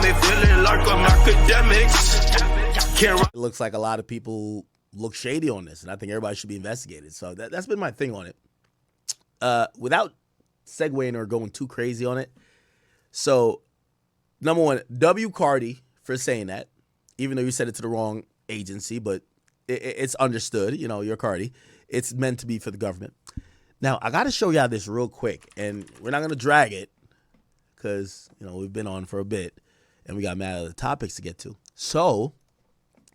me feeling like I'm academics. It looks like a lot of people look shady on this, and I think everybody should be investigated. So that's been my thing on it. Without segueing or going too crazy on it. So, number one, W. Cardi for saying that, even though you said it to the wrong agency, but it's understood. You know, you're Cardi. It's meant to be for the government. Now, I got to show y'all this real quick, and we're not going to drag it because, you know, we've been on for a bit, and we got mad at the topics to get to. So,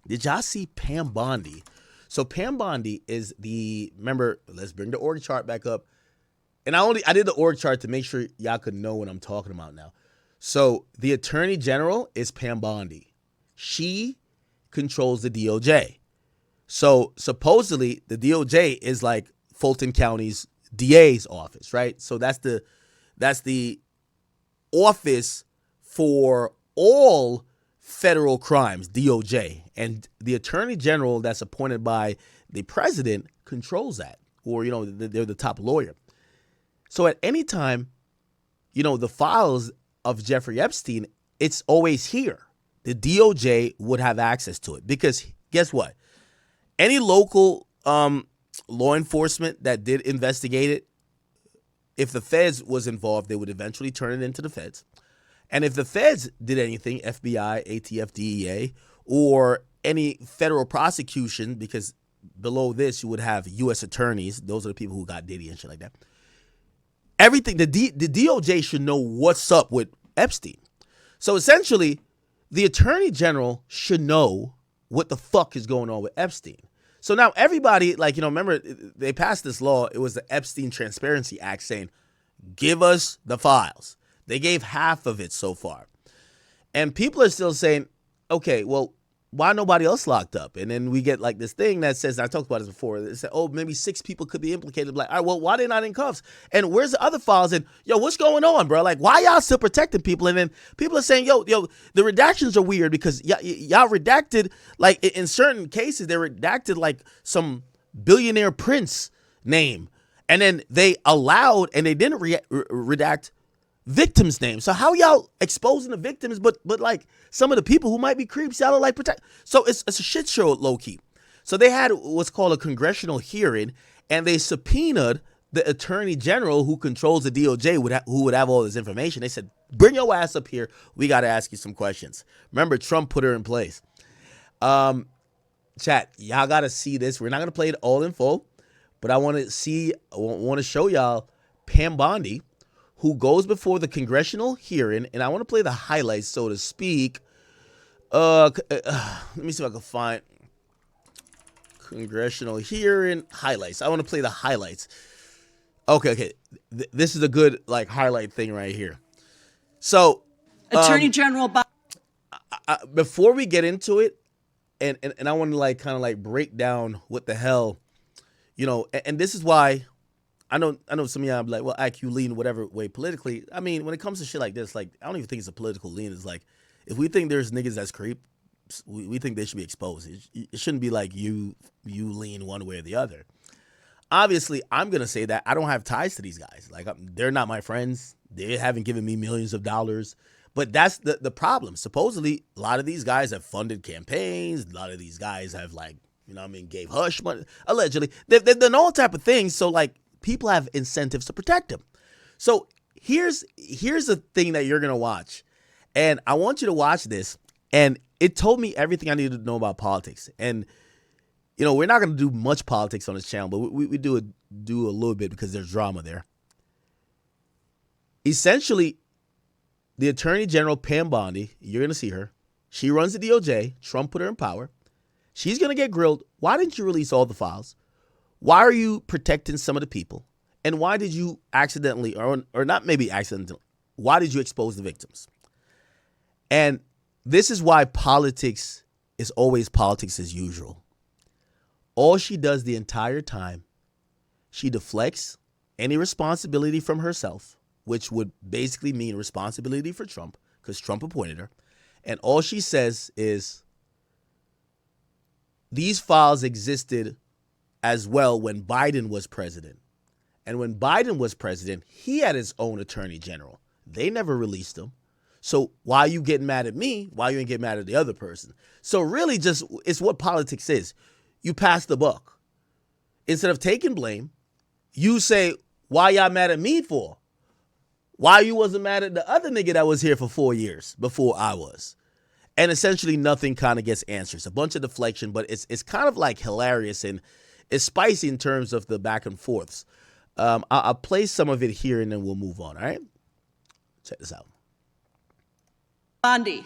did y'all see Pam Bondi? So Pam Bondi is remember, let's bring the org chart back up. And I did the org chart to make sure y'all could know what I'm talking about now. So the Attorney General is Pam Bondi. She controls the DOJ. So supposedly the DOJ is like Fulton County's DA's office, right? So that's the office for all federal crimes, DOJ, and the Attorney General that's appointed by the president controls that, or, you know, they're the top lawyer. So at any time, you know, the files of Jeffrey Epstein, it's always here. The DOJ would have access to it because guess what? Any local law enforcement that did investigate it, if the feds was involved, they would eventually turn it into the feds. And if the feds did anything, FBI, ATF, DEA, or any federal prosecution, because below this you would have U.S. attorneys, those are the people who got Diddy and shit like that. Everything, the DOJ should know what's up with Epstein. So essentially, the Attorney General should know what the fuck is going on with Epstein. So now everybody, like, you know, remember they passed this law. It was the Epstein Transparency Act saying, give us the files. They gave half of it so far. And people are still saying, okay, well, why nobody else locked up? And then we get like this thing that says, I talked about this before, they said, oh, maybe 6 people could be implicated. Like, all right, well, why they not in cuffs? And where's the other files? And yo, what's going on, bro? Like, why y'all still protecting people? And then people are saying, yo, the redactions are weird because y'all redacted, like in certain cases, they redacted like some billionaire prince name. And then they allowed, and they didn't redact victims' names. So how y'all exposing the victims, but like some of the people who might be creeps, y'all are like protect. So it's a shit show, low key. So they had what's called a congressional hearing, and they subpoenaed the Attorney General who controls the DOJ, who would have all this information. They said, bring your ass up here. We got to ask you some questions. Remember, Trump put her in place. Chat, y'all got to see this. We're not going to play it all in full, but I want to show y'all Pam Bondi, who goes before the congressional hearing, and I want to play the highlights, so to speak. Let me see if I can find congressional hearing highlights. I want to play the highlights. Okay. This is a good like highlight thing right here. So, Attorney General, before we get into it, and I want to like kind of like break down what the hell, you know, and this is why. I know some of y'all be like, well, IQ lean whatever way politically. I mean, when it comes to shit like this, like, I don't even think it's a political lean. It's like, if we think there's niggas that's creep, we think they should be exposed. It shouldn't be like you lean one way or the other. Obviously, I'm going to say that I don't have ties to these guys. Like, they're not my friends. They haven't given me millions of dollars. But that's the problem. Supposedly, a lot of these guys have funded campaigns. A lot of these guys have, like, you know what I mean, gave hush money. Allegedly. They've done all type of things. So, like, people have incentives to protect them. So here's the thing that you're going to watch. And I want you to watch this. And it told me everything I needed to know about politics. And, you know, we're not going to do much politics on this channel, but we do a little bit because there's drama there. Essentially, the Attorney General, Pam Bondi, you're going to see her. She runs the DOJ. Trump put her in power. She's going to get grilled. Why didn't you release all the files? Why are you protecting some of the people? And why did you accidentally, or not maybe accidentally, why did you expose the victims? And this is why politics is always politics as usual. All she does the entire time, she deflects any responsibility from herself, which would basically mean responsibility for Trump, because Trump appointed her. And all she says is, these files existed as well when Biden was president. And when Biden was president, he had his own Attorney General. They never released them. So why are you getting mad at me? Why you ain't getting mad at the other person? So really just, it's what politics is. You pass the buck. Instead of taking blame, you say, why y'all mad at me for? Why you wasn't mad at the other nigga that was here for 4 years before I was? And essentially nothing kind of gets answered. It's a bunch of deflection, but it's kind of like hilarious and it's spicy in terms of the back and forths. I'll play some of it here and then we'll move on, all right? Check this out. Bondi.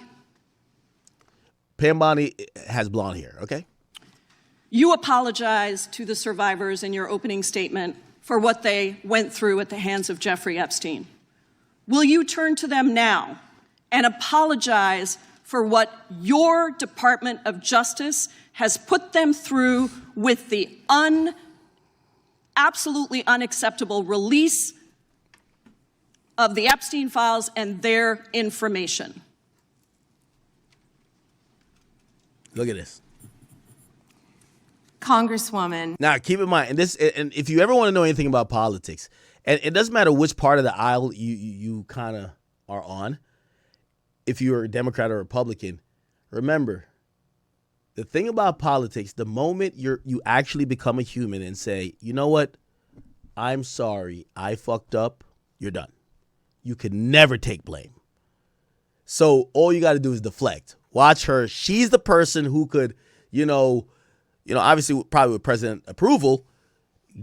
Pam Bondi has blonde hair, okay? You apologize to the survivors in your opening statement for what they went through at the hands of Jeffrey Epstein. Will you turn to them now and apologize for what your Department of Justice has put them through with the absolutely unacceptable release of the Epstein Files and their information? Look at this. Congresswoman. Now, keep in mind, and if you ever want to know anything about politics, and it doesn't matter which part of the aisle you kind of are on, if you're a Democrat or Republican, remember, the thing about politics, the moment you actually become a human and say, you know what, I'm sorry, I fucked up, you're done. You can never take blame. So all you got to do is deflect. Watch her. She's the person who could, obviously probably with president approval,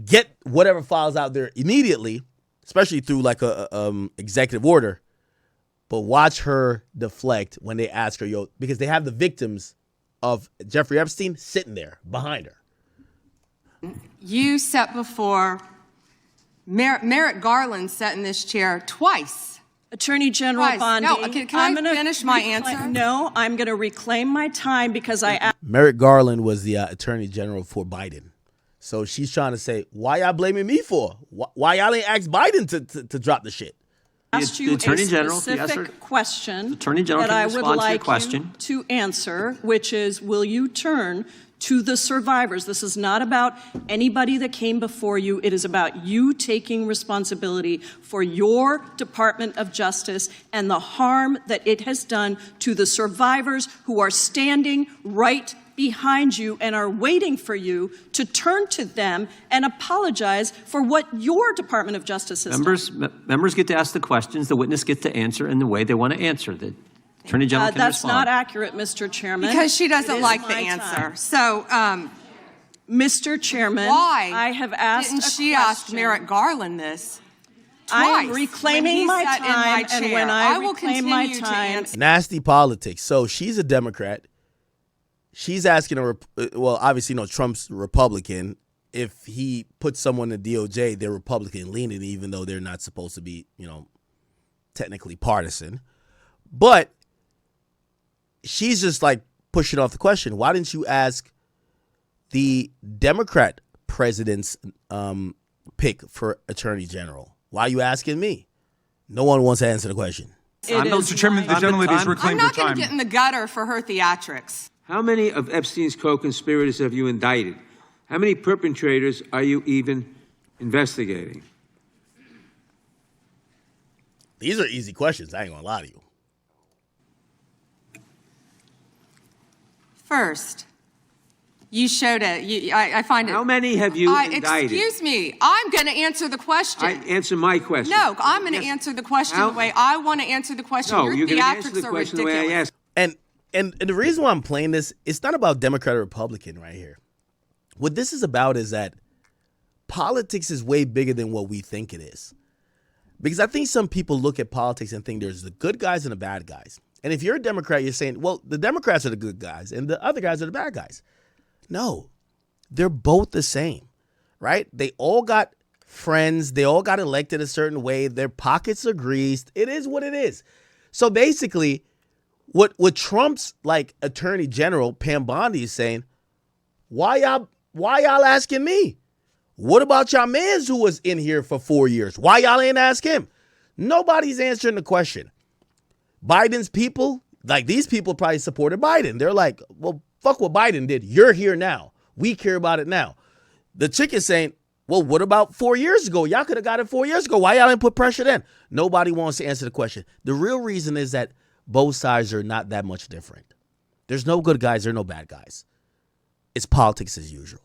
get whatever files out there immediately, especially through like a executive order. But watch her deflect when they ask her, because they have the victims of Jeffrey Epstein sitting there behind her. You sat before, Merrick Garland sat in this chair twice. Attorney General Bondi. No, can I finish my answer? No, I'm going to reclaim my time because Merrick Garland was the Attorney General for Biden. So she's trying to say, why y'all blaming me for? Why y'all ain't asked Biden to drop the shit? Asked you Attorney a General, specific question Attorney General that I can would respond to your like question. you to answer, which is, will you turn to the survivors? This is not about anybody that came before you. It is about you taking responsibility for your Department of Justice and the harm that it has done to the survivors who are standing right behind you and are waiting for you to turn to them and apologize for what your Department of Justice has done. Members get to ask the questions. The witness gets to answer in the way they want to answer. The Attorney General can that's respond. not accurate, Mr. Chairman. Because she doesn't like the my answer. time. So, Mr. Chairman, why I have asked didn't a she question. ask Merrick Garland this twice? I am reclaiming my when he sat in time, my chair? and when I will reclaim my continue to time, answer. Nasty politics. So she's a Democrat. She's asking obviously, Trump's Republican. If he puts someone in the DOJ, they're Republican leaning, even though they're not supposed to be, technically partisan. But she's just like pushing off the question. Why didn't you ask the Democrat president's pick for Attorney General? Why are you asking me? No one wants to answer the question. Mr. Chairman, the gentleman is I'm reclaimed her not going time. to get in the gutter for her theatrics. How many of Epstein's co-conspirators have you indicted? How many perpetrators are you even investigating? These are easy questions. I ain't gonna lie to you. First, you showed it. I find it. How many have you indicted? Excuse me. I'm going to answer the question. Answer my question. No, I'm going to answer the question the way I want to answer the question. No, Your you're going to answer theatrics the are question the ridiculous. way I asked. And the reason why I'm playing this, it's not about Democrat or Republican right here. What this is about is that politics is way bigger than what we think it is. Because I think some people look at politics and think there's the good guys and the bad guys. And if you're a Democrat, you're saying, well, the Democrats are the good guys and the other guys are the bad guys. No, they're both the same, right? They all got friends. They all got elected a certain way. Their pockets are greased. It is what it is. So basically, what Trump's Attorney General Pam Bondi is saying, why y'all asking me? What about y'all mans who was in here for 4 years? Why y'all ain't ask him? Nobody's answering the question. Biden's people, these people probably supported Biden. They're like, well, fuck what Biden did. You're here now. We care about it now. The chick is saying, well, what about 4 years ago? Y'all could have got it 4 years ago. Why y'all didn't put pressure then? Nobody wants to answer the question. The real reason is that both sides are not that much different. There's no good guys, there are no bad guys. It's politics as usual.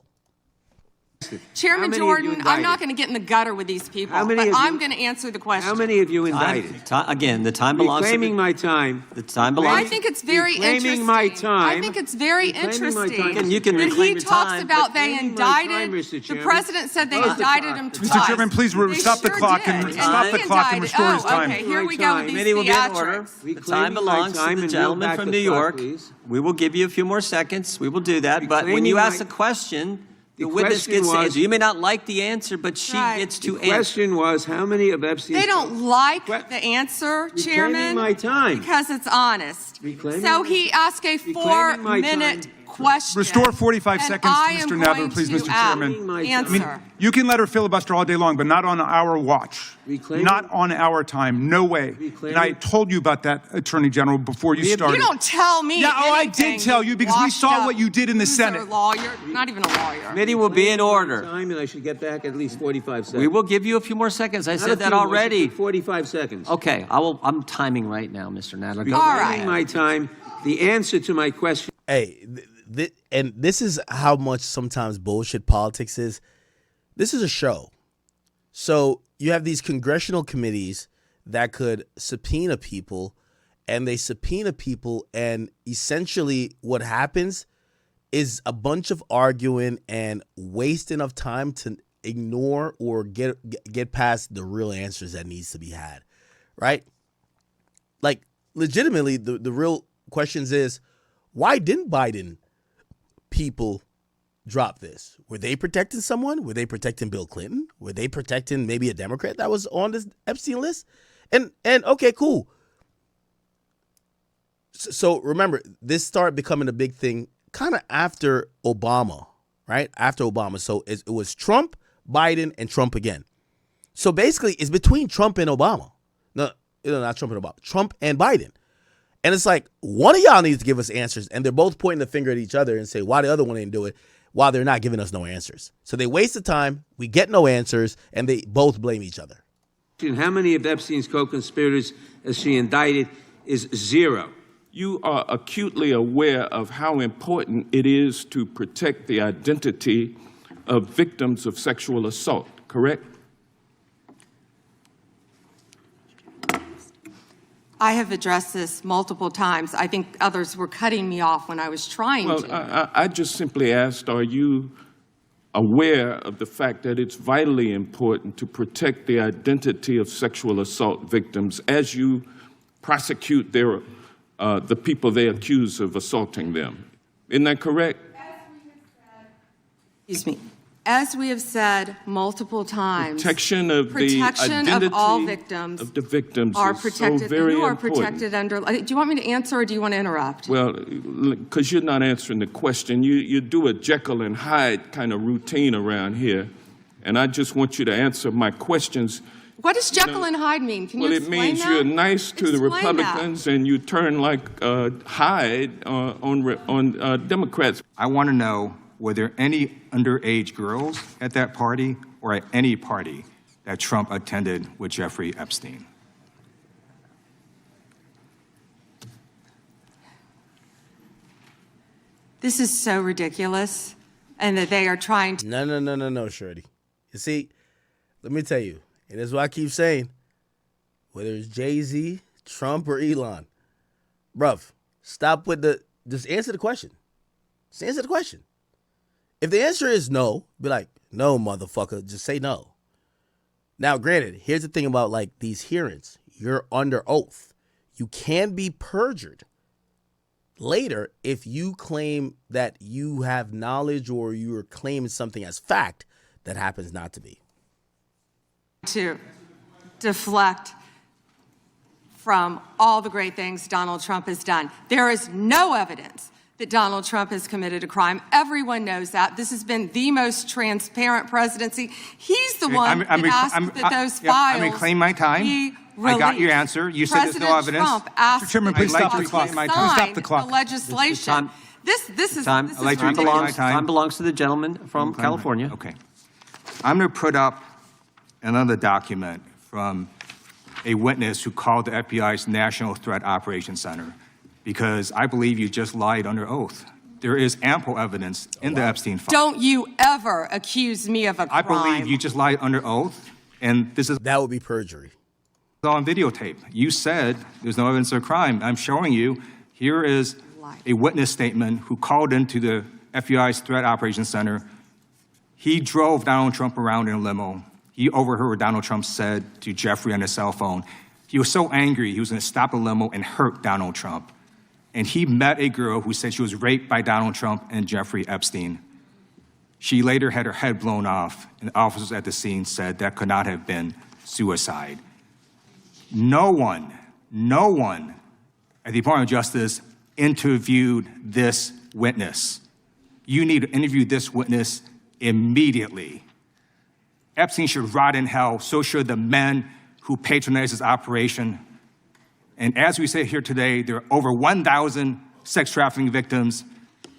Chairman Jordan, I'm not going to get in the gutter with these people, but I'm going to answer the question. How many have you indicted? Again, the time belongs to Reclaiming my time. the time belongs. I think it's very interesting. My time. I think it's very interesting And you can that reclaim he your talks time, about but they reclaiming my time, indicted. Mr. The Chairman. president said they indicted him twice. Mr. Chairman, please They stop the sure clock did. and stop the he clock and indicted. restore his time. Okay, here we go with these Committee will be in order. theatrics. The time Reclaiming my belongs time to the and gentleman yield back from the New clock, York. please. We will give you a few more seconds. We will do that. But when Reclaiming you ask my- a question, the The witness question gets to was- answer. You may not like the answer, but she Right. gets to The answer. question was, how many of Epstein's... They don't like Que- the answer, Reclaiming Chairman, my time. because it's honest. Reclaiming So my- he asked a Reclaiming my 4-minute time. question. Restore 45 and seconds to I Mr. am Nadler, going please, to Mr. Chairman. answer. You can let her filibuster all day long, but not on our watch. Reclaiming- Not on our time. No way. Reclaiming- And I told you about that, Attorney General, before you started. You don't tell me Yeah, oh, I anything, did tell you because we washed saw up what you did in the loser Senate. Lawyer, not even a lawyer. Committee will be in order. Time, and I should get back at least 45 seconds. We will give you a few more seconds. I Not a said that few more, already. 45 seconds. Okay, I'm timing right now, Mr. Nadler. Go All ahead. right. Reclaiming my time. The answer to my question... Hey, and this is how much sometimes bullshit politics is. This is a show. So you have these congressional committees that could subpoena people, and they subpoena people, and essentially what happens is a bunch of arguing and wasting of time to ignore or get past the real answers that needs to be had, right? Like, legitimately, the real questions is, why didn't Biden people drop this? Were they protecting someone? Were they protecting Bill Clinton? Were they protecting maybe a Democrat that was on this Epstein list? And okay, cool. So remember, this started becoming a big thing kind of after Obama, right? After Obama. So it was Trump, Biden, and Trump again. So basically, it's between Trump and Obama. No, not Trump and Obama. Trump and Biden. And it's like, one of y'all needs to give us answers. And they're both pointing the finger at each other and say, why the other one didn't do it, while they're not giving us no answers. So they waste the time, we get no answers, and they both blame each other. How many of Epstein's co-conspirators, as she indicted, is zero? You are acutely aware of how important it is to protect the identity of victims of sexual assault, correct? I have addressed this multiple times. I think others were cutting me off when I was trying Well, to. I just simply asked, are you aware of the fact that it's vitally important to protect the identity of sexual assault victims as you prosecute the people they accuse of assaulting them? Isn't that correct? Excuse me. As we have said multiple times, Protection of the identity of all victims of the victims are is protected. so very You are important. protected under. Do you want me to answer or do you want to interrupt? Well, because you're not answering the question. You do a Jekyll and Hyde kind of routine around here, and I just want you to answer my questions. What does Jekyll and Hyde mean? Can you Well, it explain means that? you're nice to the Explain that. Republicans and you turn like Hyde on Democrats. I want to know, were there any underage girls at that party or at any party that Trump attended with Jeffrey Epstein? This is so ridiculous, and that they are trying to. No, Shorty. You see, let me tell you, and that's what I keep saying, whether it's Jay-Z, Trump, or Elon, bruv, stop with just answer the question. Just answer the question. If the answer is no, be like, no, motherfucker, just say no. Now, granted, here's the thing about like these hearings. You're under oath. You can be perjured later if you claim that you have knowledge or you are claiming something as fact that happens not to be. To deflect from all the great things Donald Trump has done. There is no evidence that Donald Trump has committed a crime. Everyone knows that. This has been the most transparent presidency. He's the one that asked that those files I'm reclaiming my time. be I got your released. answer. You said there's no President evidence. Trump asked Mr. Chairman, please I'd like stop to the clock. reclaim my to time. sign Stop the clock. the legislation. Time. This is Time. this I'd like is to reclaim my ridiculous. time. Time belongs to the gentleman from California. Okay. I'm going to put up another document from a witness who called the FBI's National Threat Operations Center, because I believe you just lied under oath. There is ample evidence in the Epstein Files. Don't you ever accuse me of a crime. I believe you just lied under oath, and this is That would be perjury. on videotape. You said there's no evidence of a crime. I'm showing you, here is a witness statement who called into the FBI's Threat Operations Center. He drove Donald Trump around in a limo. He overheard what Donald Trump said to Jeffrey on his cell phone. He was so angry, he was going to stop a limo and hurt Donald Trump. And he met a girl who said she was raped by Donald Trump and Jeffrey Epstein. She later had her head blown off, and officers at the scene said that could not have been suicide. No one at the Department of Justice interviewed this witness. You need to interview this witness immediately. Epstein should rot in hell, so should the men who patronized his operation. And as we say here today, there are over 1,000 sex trafficking victims,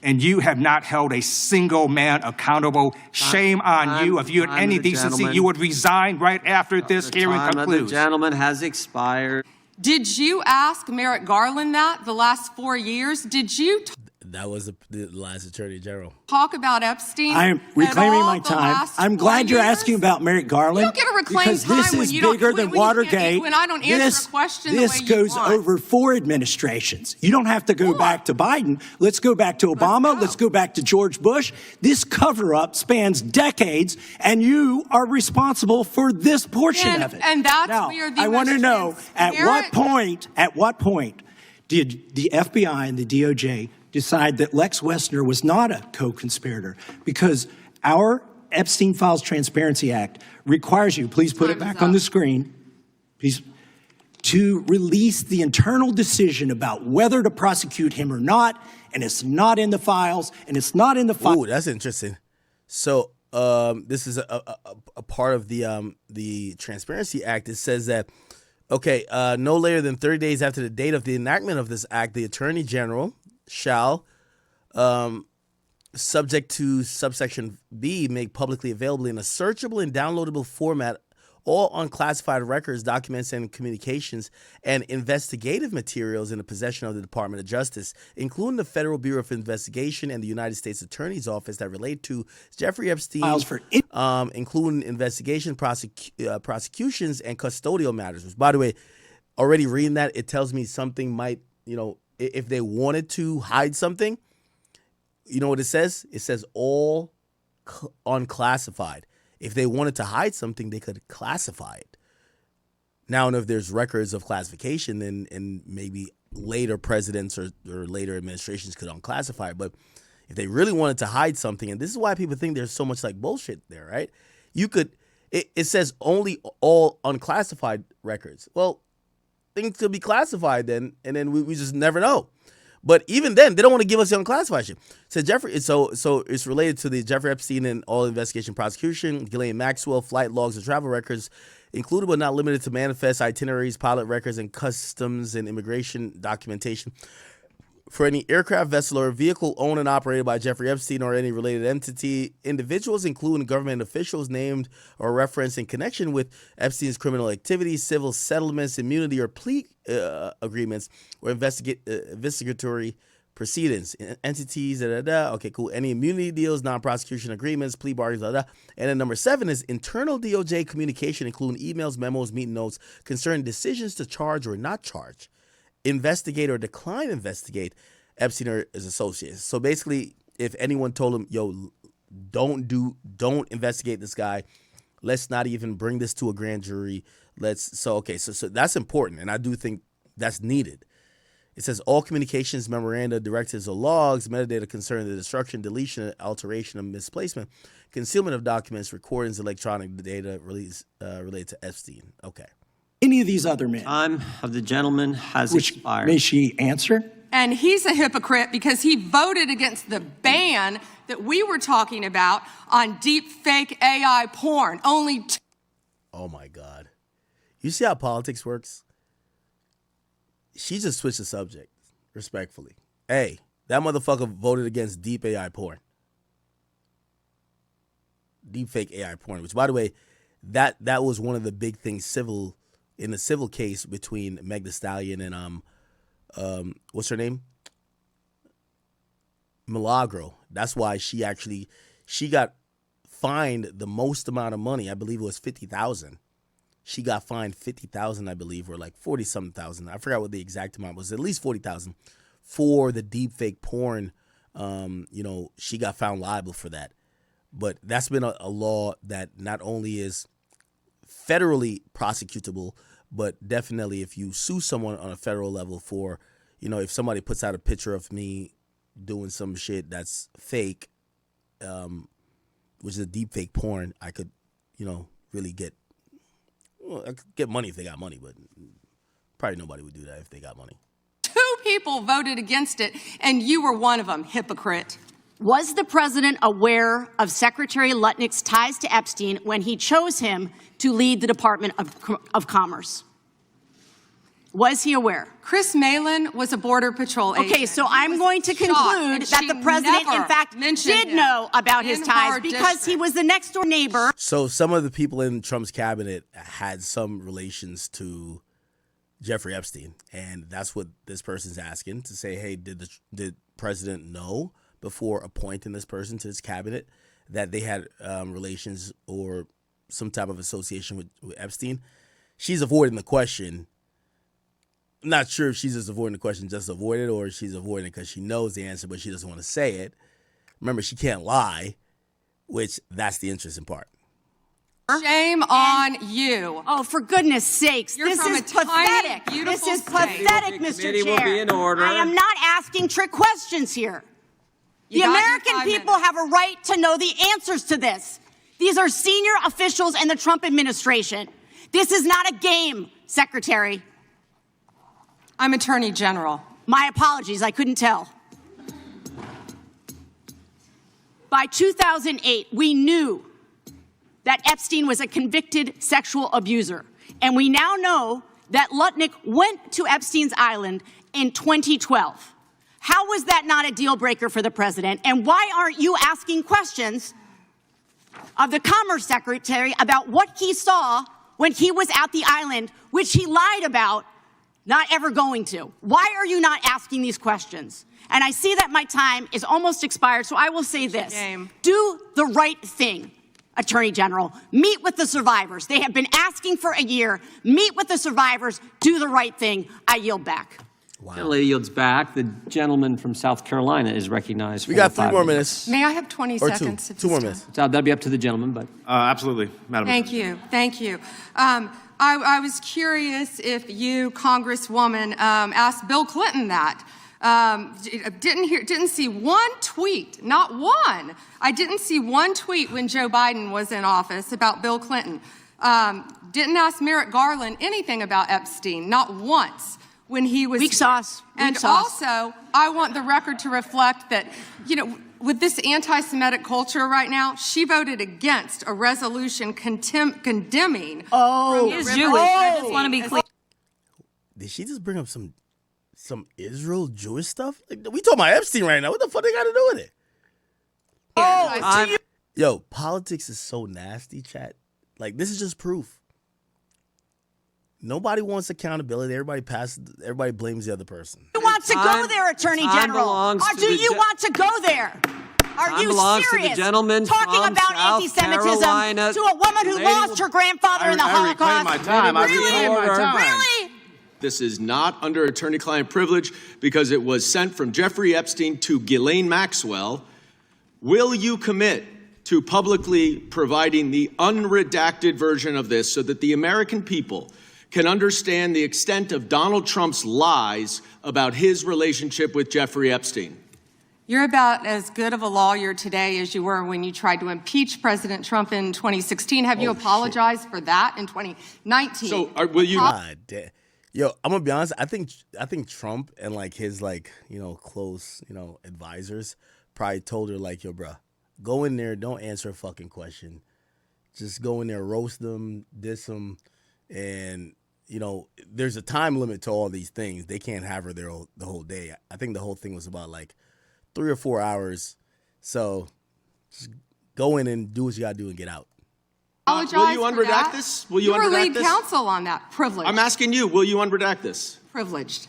and you have not held a single man accountable. Shame on you. If you had any decency, you would resign right after this hearing concludes. The gentleman has expired. Did you ask Merrick Garland that the last 4 years? Did you That was the last Attorney General. talk about Epstein? I'm reclaiming my time. I'm glad you're asking about Merrick Garland. You don't get to reclaim because this time is when you don't- bigger than when you can't- Watergate. when I don't answer a question the This way you goes want. over 4 administrations. You don't have to go back to Biden. Let's go back to Obama. Let's go back to George Bush. This cover-up spans decades, and you are responsible for this portion of it. And that's now, where the I want to most know at what transparent- point did the FBI and the DOJ decide that Lex Wessner was not a co-conspirator? Because our Epstein Files Transparency Act requires you, please put it back on the screen, please, to release the internal decision about whether to prosecute him or not, and it's not in the files, and it's not in the files. Ooh, that's interesting. So this is a part of the Transparency Act. It says that, okay, no later than 30 days after the date of the enactment of this act, the Attorney General shall, subject to subsection B, make publicly available in a searchable and downloadable format all unclassified records, documents, and communications and investigative materials in the possession of the Department of Justice, including the Federal Bureau of Investigation and the United States Attorney's Office that relate to Jeffrey Epstein, including investigation, prosecutions, and custodial matters. Which, by the way, already reading that, it tells me something might, if they wanted to hide something, you know what it says? It says all unclassified. If they wanted to hide something, they could classify it. Now, if there's records of classification, then maybe later presidents or later administrations could unclassify it. But if they really wanted to hide something, and this is why people think there's so much like bullshit there, right? It says only all unclassified records. Well, things could be classified then, and then we just never know. But even then, they don't want to give us the unclassified shit. So it's related to the Jeffrey Epstein and all investigation prosecution, Ghislaine Maxwell, flight logs and travel records, included but not limited to manifest itineraries, pilot records, and customs and immigration documentation for any aircraft, vessel, or vehicle owned and operated by Jeffrey Epstein or any related entity. Individuals, including government officials named or referenced in connection with Epstein's criminal activities, civil settlements, immunity, or plea agreements, or investigatory proceedings. Entities, Okay, cool. Any immunity deals, non-prosecution agreements, plea bargains, And then number 7 is internal DOJ communication, including emails, memos, meeting notes concerning decisions to charge or not charge, investigate or decline investigate Epstein or his associates. So basically, if anyone told him, yo, don't investigate this guy, let's not even bring this to a grand jury. So that's important, and I do think that's needed. It says all communications, memoranda, directives, or logs, metadata concerning the destruction, deletion, alteration, or misplacement, concealment of documents, recordings, electronic data related to Epstein. Okay. Any of these other men. Time of the gentleman has expired. May she answer? And he's a hypocrite because he voted against the ban that we were talking about on deep fake AI porn. Oh my God. You see how politics works? She just switched the subject, respectfully. Hey, that motherfucker voted against deep AI porn. Deep fake AI porn, which, by the way, that was one of the big things Civil in the civil case between Meg Thee Stallion and what's her name? Milagro. That's why she got fined the most amount of money. I believe it was $50,000. She got fined $50,000, I believe, or like 40-something thousand. I forgot what the exact amount was. At least $40,000 for the deepfake porn. She got found liable for that. But that's been a law that not only is federally prosecutable, but definitely if you sue someone on a federal level for, if somebody puts out a picture of me doing some shit that's fake, which is a deep fake porn, I could, really I could get money if they got money, but probably nobody would do that if they got money. 2 people voted against it, and you were one of them, hypocrite. Was the president aware of Secretary Lutnick's ties to Epstein when he chose him to lead the Department of Commerce? Was he aware? Chris Malin was a Border Patrol agent. Okay, so I'm going to conclude that the president, in fact, did know about his ties because he was the next door neighbor. So some of the people in Trump's cabinet had some relations to Jeffrey Epstein, and that's what this person's asking, to say, hey, did president know before appointing this person to his cabinet that they had relations or some type of association with Epstein? She's avoiding the question. I'm not sure if she's just avoiding the question just to avoid it, or she's avoiding it because she knows the answer, but she doesn't want to say it. Remember, she can't lie, which that's the interesting part. Shame on you. Oh, for goodness sakes. You're this from is a tiny, pathetic. beautiful This is state. pathetic, Mr. Committee Chair. will be in order. I am not asking trick questions here. You The got your American 5 people minutes. have a right to know the answers to this. These are senior officials in the Trump administration. This is not a game, Secretary. I'm Attorney General. My apologies, I couldn't tell. By 2008, we knew that Epstein was a convicted sexual abuser. And we now know that Lutnick went to Epstein's Island in 2012. How was that not a deal breaker for the president? And why aren't you asking questions of the Commerce Secretary about what he saw when he was at the island, which he lied about not ever going to? Why are you not asking these questions? And I see that my time is almost expired, so I will say this. Do the right thing, Attorney General. Meet with the survivors. They have been asking for a year. Meet with the survivors. Do the right thing. I yield back. Wow. The lady yields back. The gentleman from South Carolina is recognized. We got 5 3 more minutes. May I have 20 Or seconds? two. if 2 more it's minutes. So that'll be up to the gentleman, but. Absolutely, Madam Thank you. Thank you. I was curious if you, Congresswoman, asked Bill Clinton that. Didn't see one tweet, not one. I didn't see one tweet when Joe Biden was in office about Bill Clinton. Didn't ask Merrick Garland anything about Epstein, not once when he was. Weak sauce. And also, I want the record to reflect that, with this anti-Semitic culture right now, she voted against a resolution condemning. Oh, he is Jewish. I just want to be clear. Did she just bring up some Israel Jewish stuff? Like, we talking about Epstein right now. What the fuck they got to do with it? Yo, politics is so nasty, chat. Like, this is just proof. Nobody wants accountability. Everybody blames the other person. You want to go there, Attorney General? Or do you want to go there? Are you serious? Talking about anti-Semitism to a woman who lost her grandfather in the Holocaust? Really? This is not under attorney-client privilege because it was sent from Jeffrey Epstein to Ghislaine Maxwell. Will you commit to publicly providing the unredacted version of this so that the American people can understand the extent of Donald Trump's lies about his relationship with Jeffrey Epstein? You're about as good of a lawyer today as you were when you tried to impeach President Trump in 2016. Have you apologized for that in 2019? So will you? God damn. Yo, I'm gonna be honest. I think Trump and like his close advisors probably told her like, yo, bruh, go in there, don't answer a fucking question, just go in there, roast them, diss them, and there's a time limit to all these things. They can't have her there the whole day. I think the whole thing was about like 3 or 4 hours. So just go in and do what you gotta do and get out. Apologize Will you for unredact that. this? Will you were unredact lead this? counsel on that. Privileged. I'm asking you, will you unredact this? Privileged.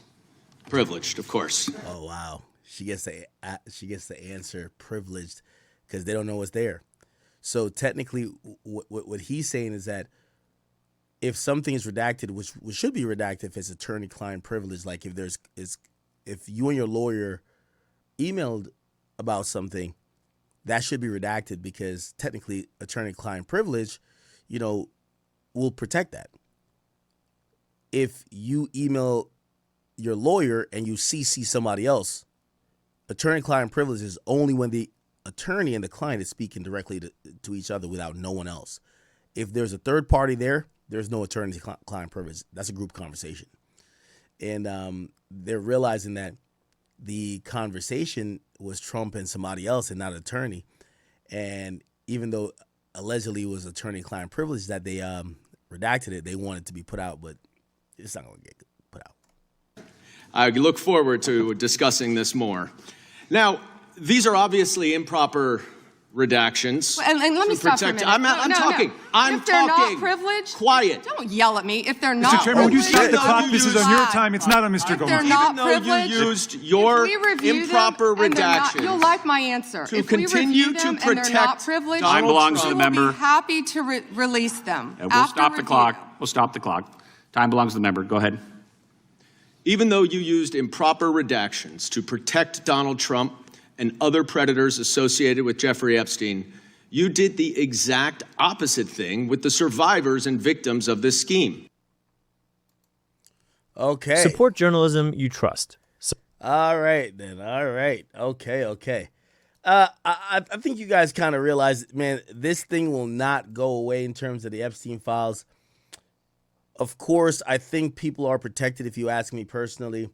Privileged, of course. Oh wow, she gets the answer privileged because they don't know what's there. So technically, what he's saying is that if something is redacted, which should be redacted if it's attorney-client privilege, like if you and your lawyer emailed about something, that should be redacted because technically attorney-client privilege, will protect that. If you email your lawyer and you CC somebody else, attorney-client privilege is only when the attorney and the client is speaking directly to each other without no one else. If there's a third party there, there's no attorney-client privilege. That's a group conversation. And they're realizing that the conversation was Trump and somebody else and not an attorney. And even though allegedly it was attorney-client privilege that they redacted it, they wanted to be put out, but it's not going to get put out. I look forward to discussing this more. Now, these are obviously improper redactions. And let me stop for a minute. I'm talking. No. I'm if they're talking. not privileged, Quiet. don't yell at me. If they're not Mr. Chairman, would you stop the privileged, clock? This is on your time. It's not on Mr. If Goldman. they're not Even though privileged, you used your if we review improper them and they're not- redactions you'll like my answer. to If we continue review to them and they're not protect privileged, Donald Time belongs to we the will member. be happy to release them. We'll after stop the review. clock. We'll stop the clock. Time belongs to the member. Go ahead. Even though you used improper redactions to protect Donald Trump and other predators associated with Jeffrey Epstein, you did the exact opposite thing with the survivors and victims of this scheme. Okay. Support journalism you trust. All right, then. All right. Okay. I think you guys kind of realize, man, this thing will not go away in terms of the Epstein Files. Of course, I think people are protected, if you ask me personally.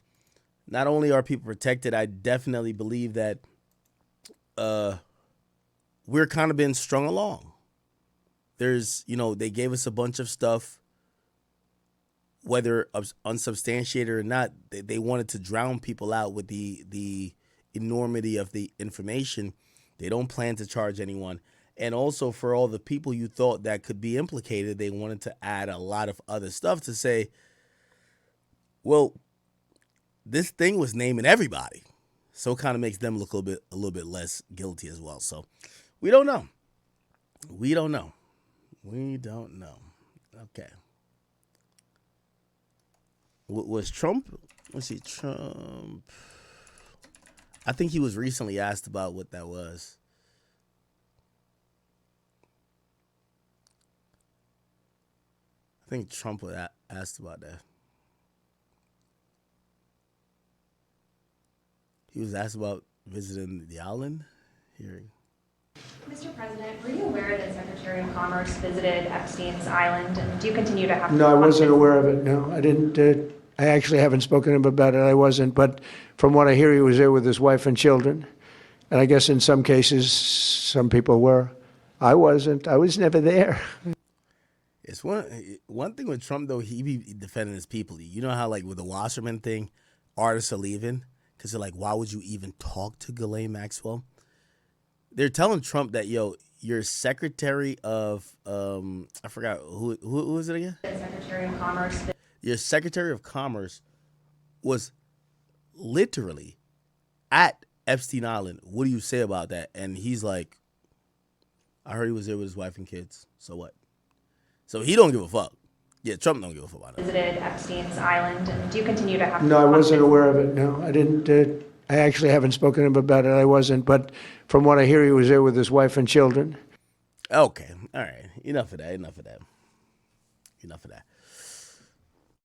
Not only are people protected, I definitely believe that we're kind of being strung along. There's, they gave us a bunch of stuff, whether unsubstantiated or not. They wanted to drown people out with the enormity of the information. They don't plan to charge anyone. And also for all the people you thought that could be implicated, they wanted to add a lot of other stuff to say, well, this thing was naming everybody. So it kind of makes them look a little bit less guilty as well. So we don't know. Okay. Was Trump? Let's see, Trump. I think he was recently asked about what that was. I think Trump was asked about that. He was asked about visiting the island. Hearing. Mr. President, were you aware that Secretary of Commerce visited Epstein's island, and do you continue to have? No, I wasn't aware of it. No, I didn't. I actually haven't spoken to him about it. I wasn't. But from what I hear, he was there with his wife and children. And I guess in some cases, some people were. I wasn't. I was never there. It's one thing with Trump, though, he be defending his people. You know how, like, with the Wasserman thing, artists are leaving because they're like, why would you even talk to Ghislaine Maxwell? They're telling Trump that, your Secretary of, I forgot, who was it again? Secretary of Commerce. Your Secretary of Commerce was literally at Epstein Island. What do you say about that? And he's like, I heard he was there with his wife and kids. So what? So he don't give a fuck. Yeah, Trump don't give a fuck about it. Visited Epstein's island, and do you continue to have? No, I wasn't aware of it. No, I didn't. I actually haven't spoken to him about it. I wasn't. But from what I hear, he was there with his wife and children. Okay. All right. Enough of that.